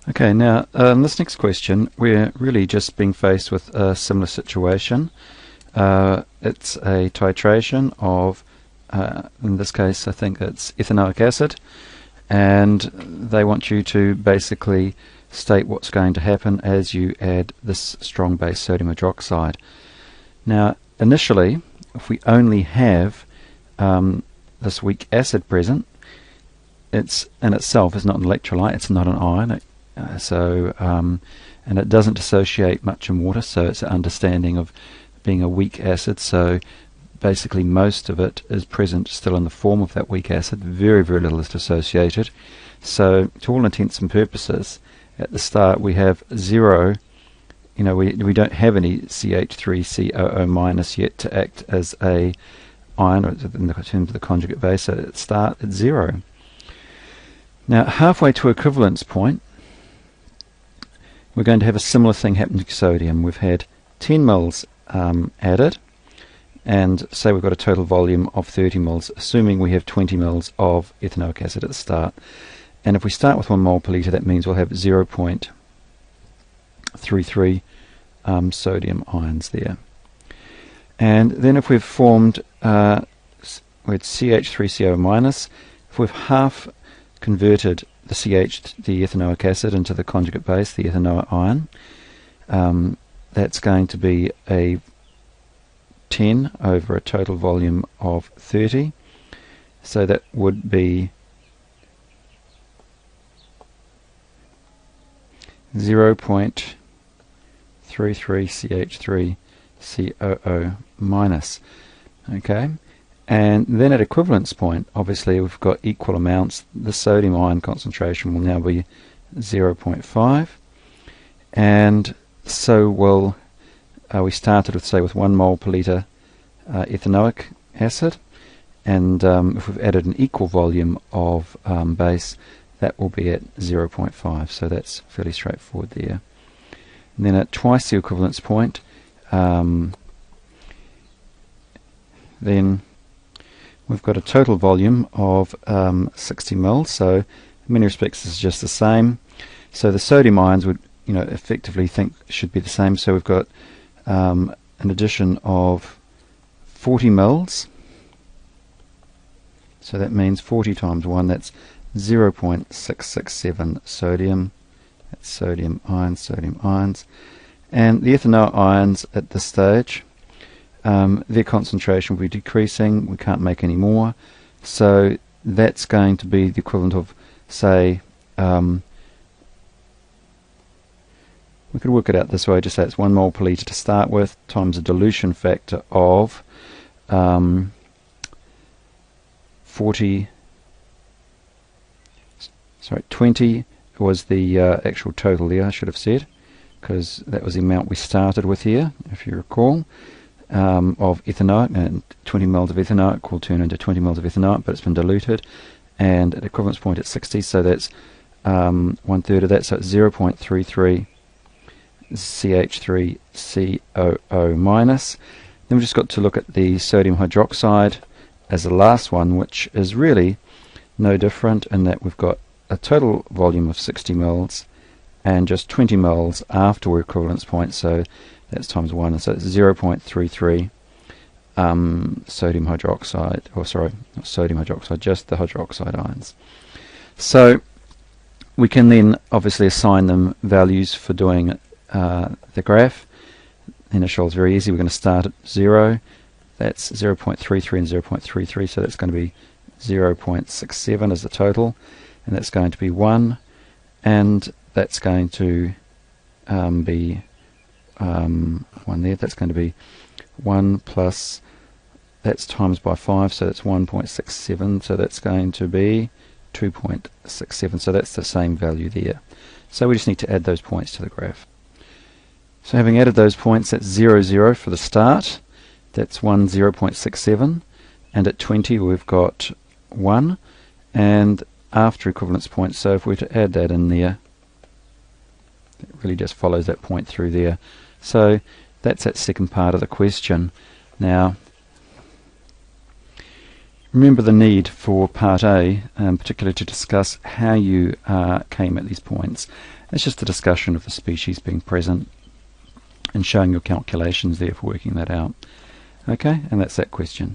Okay, now this next question, we're really just being faced with a similar situation. It's a titration of, in this case I think it's ethanoic acid, and they want you to basically state what's going to happen as you add this strong base sodium hydroxide. Now initially, if we only have this weak acid present, it's in itself is not an electrolyte, it's not an ion, and it doesn't dissociate much in water, so it's an understanding of being a weak acid. So basically most of it is present still in the form of that weak acid, very little is dissociated. So to all intents and purposes, at the start we have zero, we don't have any CH3COO minus yet to act as a ion, or in terms of the conjugate base, so at start it's zero. Now halfway to equivalence point, we're going to have a similar thing happen to sodium. We've had 10 mils added, and say we've got a total volume of 30 mils, assuming we have 20 mils of ethanoic acid at the start. And if we start with 1 mole per litre, that means we'll have 0.33 sodium ions there. And then if we've formed with CH3CO minus, if we've half converted the ethanoic acid into the conjugate base, the ethanoic ion, that's going to be a 10 over a total volume of 30. So that would be 0.33 CH3COO minus. Okay. And then at equivalence point, obviously we've got equal amounts. The sodium ion concentration will now be 0.5, and so will we started with, say, with 1 mole per litre ethanoic acid, and if we've added an equal volume of base, that will be at 0.5, so that's fairly straightforward there. And then at twice the equivalence point, then we've got a total volume of 60 mils, so in many respects this is just the same. So the sodium ions would, effectively think should be the same. So we've got an addition of 40 mils. So that means 40 times 1, that's 0.667 sodium. That's sodium ions. And the ethanoic ions at this stage, their concentration will be decreasing. We can't make any more, so that's going to be the equivalent of, say, we could work it out this way, just say it's 1 mole per litre to start with, times a dilution factor of 20 was the actual total there, I should have said, because that was the amount we started with here, if you recall. Of ethanoic, and 20 mils of ethanoic will turn into 20 mils of ethanoic, but it's been diluted, and at equivalence point at 60, so that's 1/3 of that, so it's 0.33 CH3COO minus. Then we've just got to look at the sodium hydroxide as the last one, which is really no different in that we've got a total volume of 60 mils and just 20 mils after equivalence point, so that's times 1, so it's 0.33 sodium hydroxide, or sorry, not sodium hydroxide, just the hydroxide ions. So we can then obviously assign them values for doing the graph. Initial is very easy. We're going to start at 0. That's 0.33 and 0.33, so that's going to be 0.67 as the total, and that's going to be 1, and that's going to be 1 there, that's going to be 1 plus, that's times by 5, so that's 1.67, so that's going to be 2.67, so that's the same value there. So we just need to add those points to the graph. So having added those points, that's 0, 0 for the start, that's 1, 0.67, and at 20 we've got 1, and after equivalence point, so if we were to add that in there, it really just follows that point through there. So that's that second part of the question. Now Remember the need for part A, particularly to discuss how you came at these points. It's just a discussion of the species being present and showing your calculations there for working that out. Okay, and that's that question.